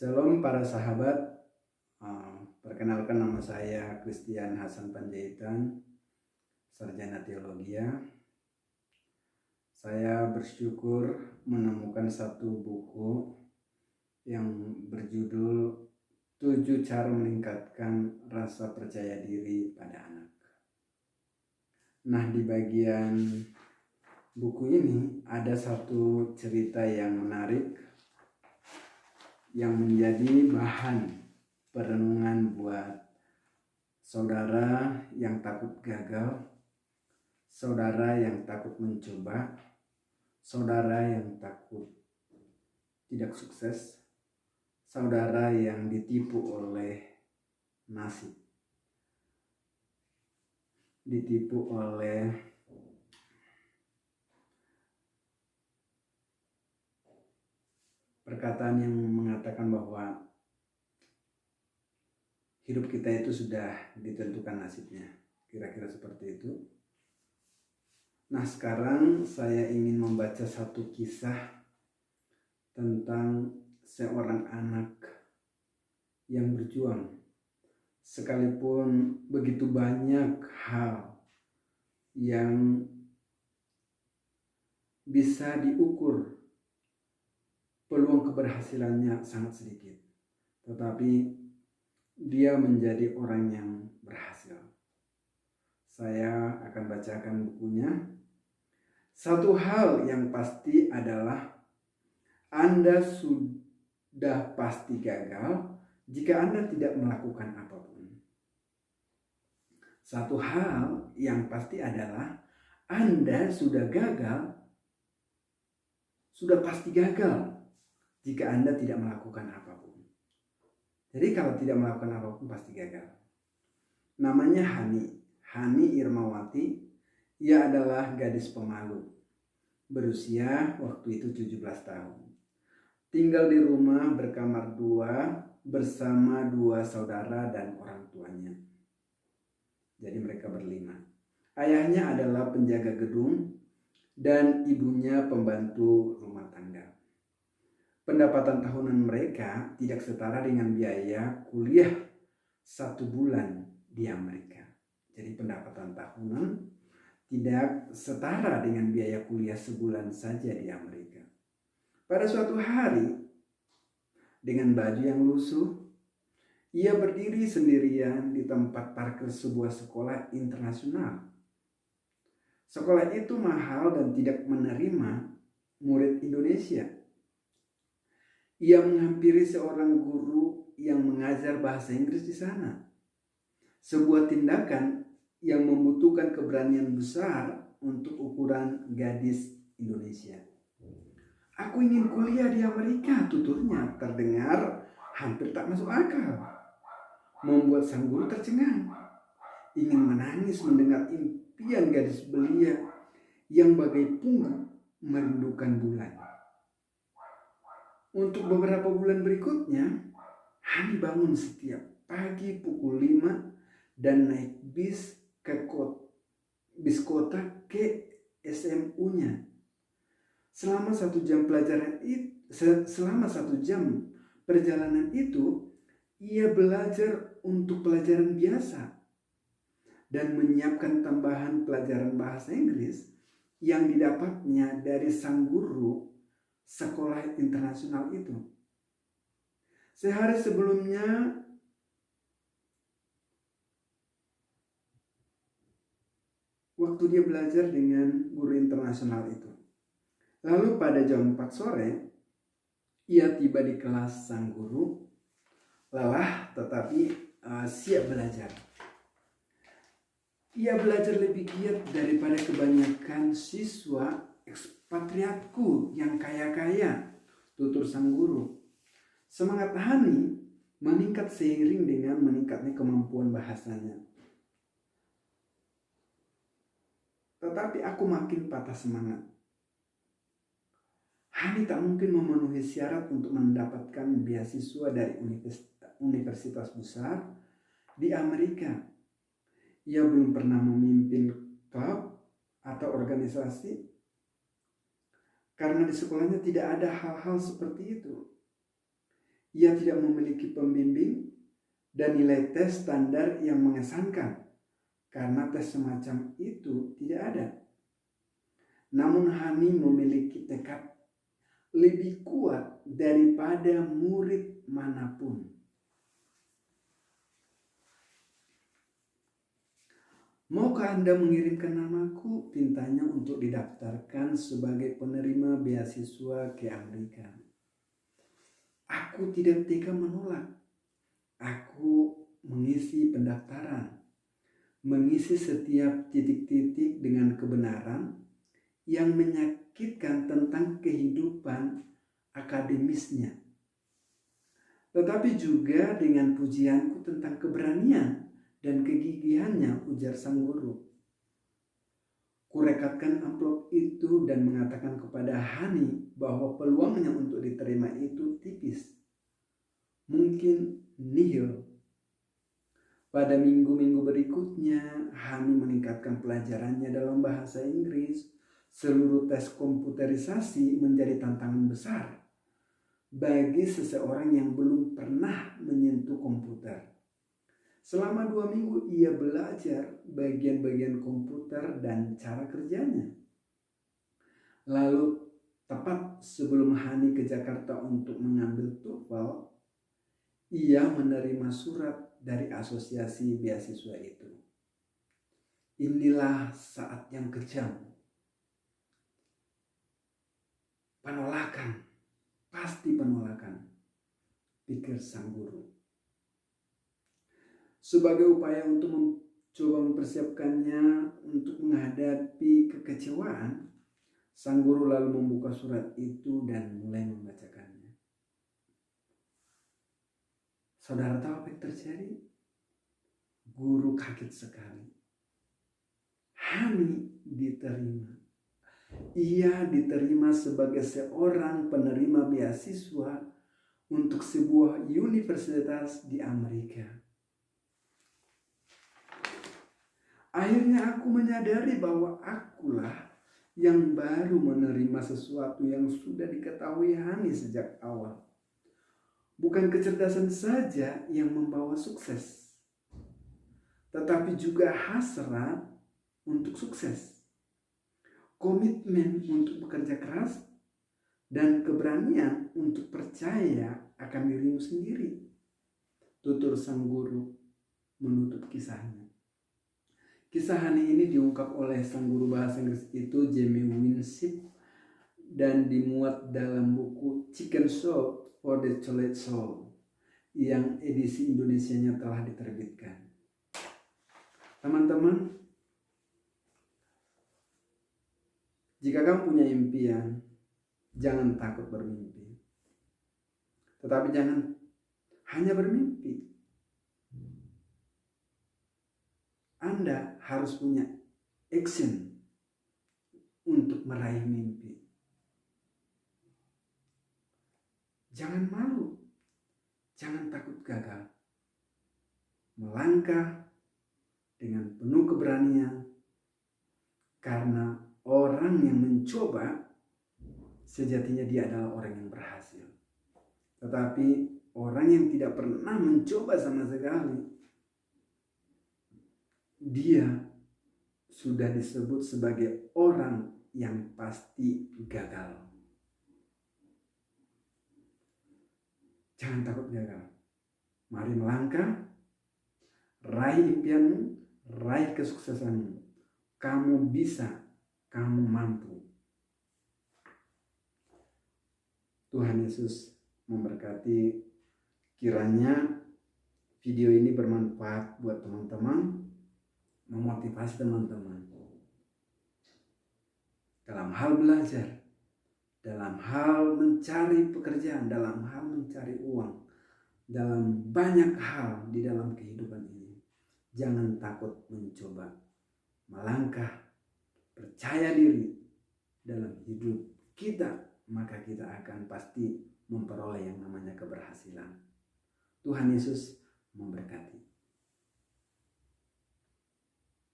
Shalom para sahabat, perkenalkan nama saya Christian Hasan Panjaitan, sarjana teologi. Saya bersyukur menemukan satu buku yang berjudul 7 Cara Meningkatkan Rasa Percaya Diri pada Anak. Nah, di bagian buku ini ada satu cerita yang menarik yang menjadi bahan perenungan buat saudara yang takut gagal, saudara yang takut mencoba, saudara yang takut tidak sukses, saudara yang ditipu oleh nasib, ditipu oleh perkataan yang mengatakan bahwa hidup kita itu sudah ditentukan nasibnya. Kira-kira seperti itu. Nah, sekarang saya ingin membaca satu kisah tentang seorang anak yang berjuang. Sekalipun begitu banyak hal yang bisa diukur, peluang keberhasilannya sangat sedikit, tetapi dia menjadi orang yang berhasil. Saya akan bacakan bukunya. Satu hal yang pasti adalah Anda sudah pasti gagal jika Anda tidak melakukan apapun. Satu hal yang pasti adalah Anda sudah gagal, sudah pasti gagal jika Anda tidak melakukan apapun. Jadi kalau tidak melakukan apapun pasti gagal. Namanya Hani Irmawati. Ia adalah gadis pemalu. Berusia waktu itu 17 tahun. Tinggal di rumah berkamar 2 bersama 2 saudara dan orang tuanya. Jadi mereka berlima. Ayahnya adalah penjaga gedung dan ibunya pembantu rumah tangga. Pendapatan tahunan mereka tidak setara dengan biaya kuliah 1 bulan di Amerika. Jadi pendapatan tahunan tidak setara dengan biaya kuliah sebulan saja di Amerika. Pada suatu hari, dengan baju yang lusuh, ia berdiri sendirian di tempat parkir sebuah sekolah internasional. Sekolah itu mahal dan tidak menerima murid Indonesia. Ia menghampiri seorang guru yang mengajar bahasa Inggris di sana. Sebuah tindakan yang membutuhkan keberanian besar untuk ukuran gadis Indonesia. Aku ingin kuliah di Amerika, tuturnya terdengar hampir tak masuk akal. Membuat sang guru tercengang. Ingin menangis mendengar impian gadis belia yang bagai punggung merindukan bulan. Untuk beberapa bulan berikutnya, Hani bangun setiap pagi pukul 5 dan naik bis kota ke SMU-nya. Selama 1 jam perjalanan itu, ia belajar untuk pelajaran biasa dan menyiapkan tambahan pelajaran bahasa Inggris yang didapatnya dari sang guru sekolah internasional itu. Sehari sebelumnya, waktu dia belajar dengan guru internasional itu. Lalu pada jam 4 sore, ia tiba di kelas sang guru, lelah tetapi siap belajar. Ia belajar lebih giat daripada kebanyakan siswa ekspatriatku yang kaya-kaya, tutur sang guru. Semangat Hani meningkat seiring dengan meningkatnya kemampuan bahasanya. Tetapi aku makin patah semangat. Hani tak mungkin memenuhi syarat untuk mendapatkan beasiswa dari universitas besar di Amerika. Ia belum pernah memimpin klub atau organisasi karena di sekolahnya tidak ada hal-hal seperti itu. Ia tidak memiliki pembimbing dan nilai tes standar yang mengesankan, karena tes semacam itu tidak ada. Namun Hani memiliki tekad lebih kuat daripada murid manapun. Maukah Anda mengirimkan namaku? Pintanya untuk didaftarkan sebagai penerima beasiswa ke Amerika. Aku tidak tega menolak. Aku mengisi pendaftaran, mengisi setiap titik-titik dengan kebenaran yang menyakitkan tentang kehidupan akademisnya, tetapi juga dengan pujianku tentang keberanian dan kegigihannya, ujar sang guru. Kurekatkan amplop itu dan mengatakan kepada Hani bahwa peluangnya untuk diterima itu tipis, mungkin nihil. Pada minggu-minggu berikutnya, Hani meningkatkan pelajarannya dalam bahasa Inggris. Seluruh tes komputerisasi menjadi tantangan besar bagi seseorang yang belum pernah menyentuh komputer. Selama 2 minggu ia belajar bagian-bagian komputer dan cara kerjanya. Lalu tepat sebelum Hani ke Jakarta untuk mengambil TOEFL, ia menerima surat dari asosiasi beasiswa itu. Inilah saat yang kejam. Penolakan, pasti penolakan, pikir sang guru. Sebagai upaya untuk mencoba mempersiapkannya untuk menghadapi kekecewaan, sang guru lalu membuka surat itu dan mulai membacakannya. Saudara tahu apa yang terjadi? Guru kaget sekali. Hani diterima. Ia diterima sebagai seorang penerima beasiswa untuk sebuah universitas di Amerika. Akhirnya aku menyadari bahwa akulah yang baru menerima sesuatu yang sudah diketahui Hani sejak awal. Bukan kecerdasan saja yang membawa sukses, tetapi juga hasrat untuk sukses, komitmen untuk bekerja keras, dan keberanian untuk percaya akan dirimu sendiri, tutur sang guru menutup kisahnya. Kisah Hani ini diungkap oleh sang guru bahasa Inggris itu, Jamie Winsip, dan dimuat dalam buku Chicken Soup for the Chocolate Soul yang edisi Indonesianya telah diterbitkan. Teman-teman, jika kamu punya impian, jangan takut bermimpi. Tetapi jangan hanya bermimpi. Anda harus punya action untuk meraih mimpi. Jangan malu. Jangan takut gagal. Melangkah dengan penuh keberanian, karena orang yang mencoba sejatinya dia adalah orang yang berhasil. Tetapi orang yang tidak pernah mencoba sama sekali, dia sudah disebut sebagai orang yang pasti gagal. Jangan takut gagal. Mari melangkah, raih impianmu, raih kesuksesanmu. Kamu bisa, kamu mampu. Tuhan Yesus memberkati. Kiranya video ini bermanfaat buat teman-teman, memotivasi teman-teman dalam hal belajar, dalam hal mencari pekerjaan, dalam hal mencari uang, dalam banyak hal di dalam kehidupan ini. Jangan takut mencoba, melangkah, percaya diri dalam hidup kita, maka kita akan pasti memperoleh yang namanya keberhasilan. Tuhan Yesus memberkati.